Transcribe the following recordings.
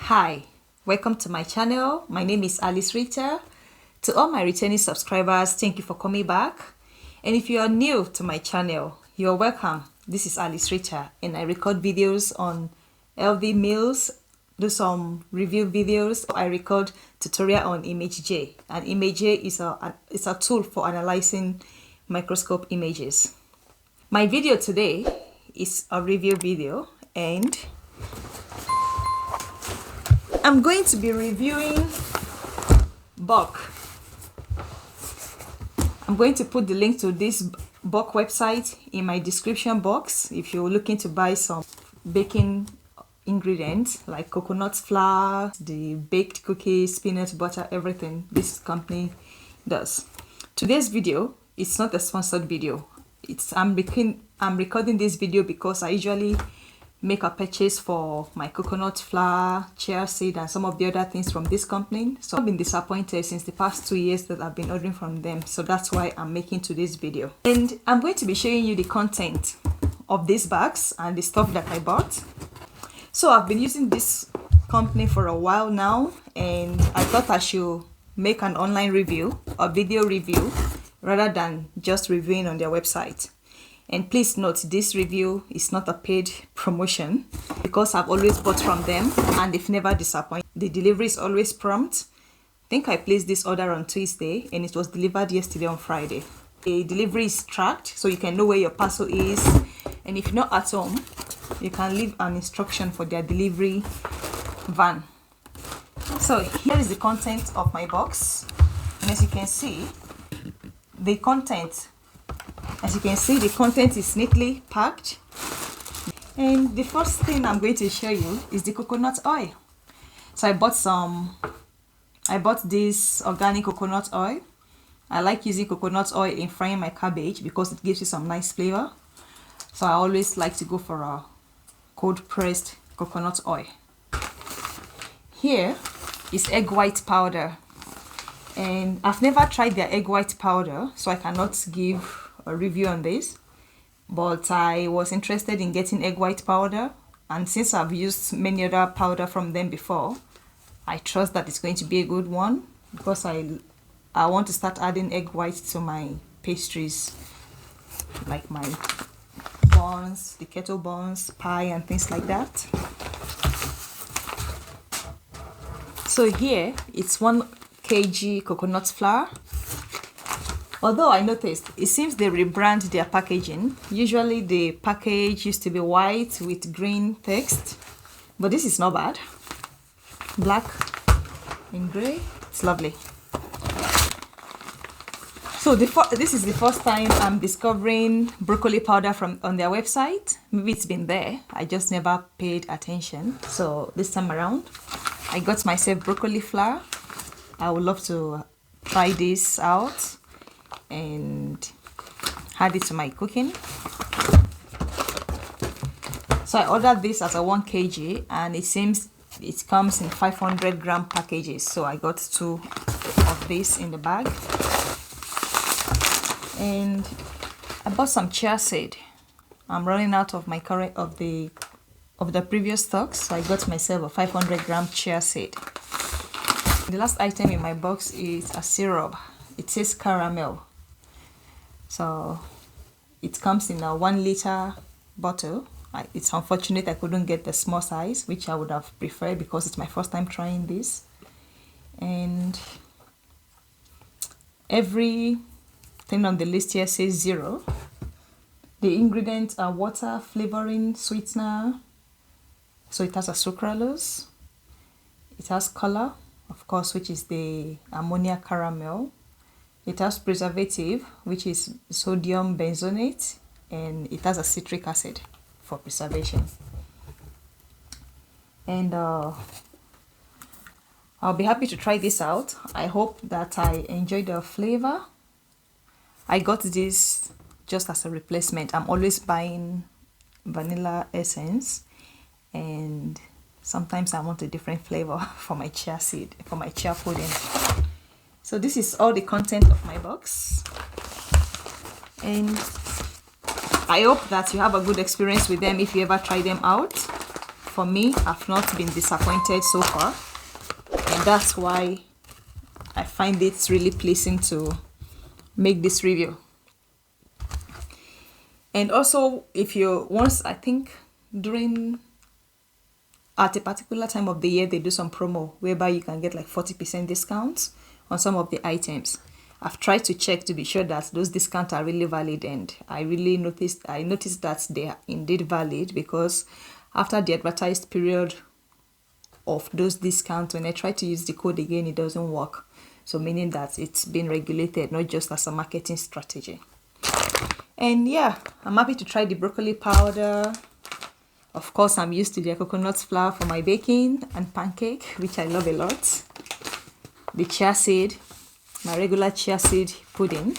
Hi, welcome to my channel. My name is Alice Rita. To all my returning subscribers, thank you for coming back. And if you are new to my channel, you're welcome. This is Alice Rita and I record videos on healthy meals, do some review videos. I record tutorial on ImageJ, and ImageJ is a tool for analyzing microscope images. My video today is a review video and I'm going to be reviewing Buck. I'm going to put the link to this Buck website in my description box if you're looking to buy some baking ingredients like coconut flour, the baked cookies, peanut butter, everything this company does. Today's video, it's not a sponsored video. I'm recording this video because I usually make a purchase for my coconut flour, chia seed, and some of the other things from this company. So I've been disappointed since the past 2 years that I've been ordering from them. So that's why I'm making today's video. And I'm going to be showing you the content of these bags and the stuff that I bought. So I've been using this company for a while now, and I thought I should make an online review, a video review, rather than just reviewing on their website. And please note, this review is not a paid promotion because I've always bought from them and they've never disappointed. The delivery is always prompt. I think I placed this order on Tuesday and it was delivered yesterday on Friday. The delivery is tracked so you can know where your parcel is. And if you're not at home, you can leave an instruction for their delivery van. So here is the content of my box. And as you can see, the content is neatly packed. And the first thing I'm going to show you is the coconut oil. So I bought this organic coconut oil. I like using coconut oil in frying my cabbage because it gives you some nice flavor. So I always like to go for a cold pressed coconut oil. Here is egg white powder. And I've never tried their egg white powder, so I cannot give a review on this, but I was interested in getting egg white powder, and since I've used many other powder from them before, I trust that it's going to be a good one because I want to start adding egg white to my pastries, like my buns, the kettle buns, pie, and things like that. So here it's 1 kg coconut flour. Although I noticed, it seems they rebrand their packaging. Usually the package used to be white with green text, but this is not bad. Black and grey, it's lovely. So this is the first time I'm discovering broccoli powder on their website. Maybe it's been there, I just never paid attention. So this time around, I got myself broccoli flour. I would love to try this out and add it to my cooking. So I ordered this as a 1 kg and it seems it comes in 500 gram packages. So I got 2 of this in the bag. And I bought some chia seed. I'm running out of my current of the previous stocks, so I got myself a 500 gram chia seed. The last item in my box is a syrup. It says caramel. So it comes in a 1 liter bottle. It's unfortunate I couldn't get the small size, which I would have preferred because it's my first time trying this. And every thing on the list here says 0. The ingredients are water, flavoring, sweetener. So it has a sucralose. It has color, of course, which is the ammonia caramel. It has preservative, which is sodium benzoate, and it has a citric acid for preservation. And I'll be happy to try this out. I hope that I enjoy the flavor. I got this just as a replacement. I'm always buying vanilla essence, and sometimes I want a different flavor for my chia seed, for my chia pudding. So this is all the content of my box, and I hope that you have a good experience with them if you ever try them out. for me, I've not been disappointed so far, and that's why I find it really pleasing to make this review. And also, if you once, I think during at a particular time of the year, they do some promo whereby you can get like 40% discounts on some of the items. I've tried to check to be sure that those discounts are really valid, and I noticed that they are indeed valid, because after the advertised period of those discounts, when I try to use the code again, it doesn't work. So meaning that it's been regulated, not just as a marketing strategy. And yeah, I'm happy to try the broccoli powder. Of course, I'm used to the coconut flour for my baking and pancake, which I love a lot. The chia seed, my regular chia seed pudding.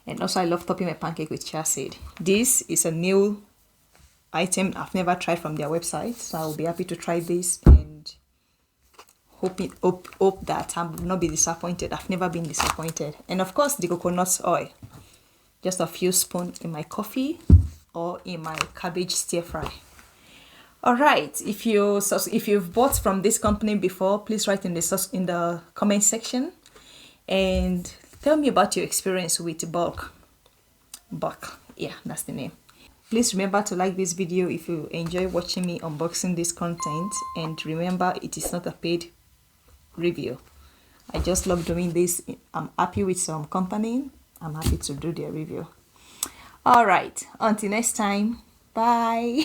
And also I love topping my pancake with chia seed. This is a new item I've never tried from their website, so I'll be happy to try this, and hope that I will not be disappointed. I've never been disappointed. And of course, the coconut oil. Just a few spoons in my coffee or in my cabbage stir fry. All right, if you've bought from this company before, please write in the comment section and tell me about your experience with bulk. Yeah, that's the name. Please remember to like this video if you enjoy watching me unboxing this content, and remember, it is not a paid review. I just love doing this. I'm happy with some company, I'm happy to do their review. All right, until next time, bye.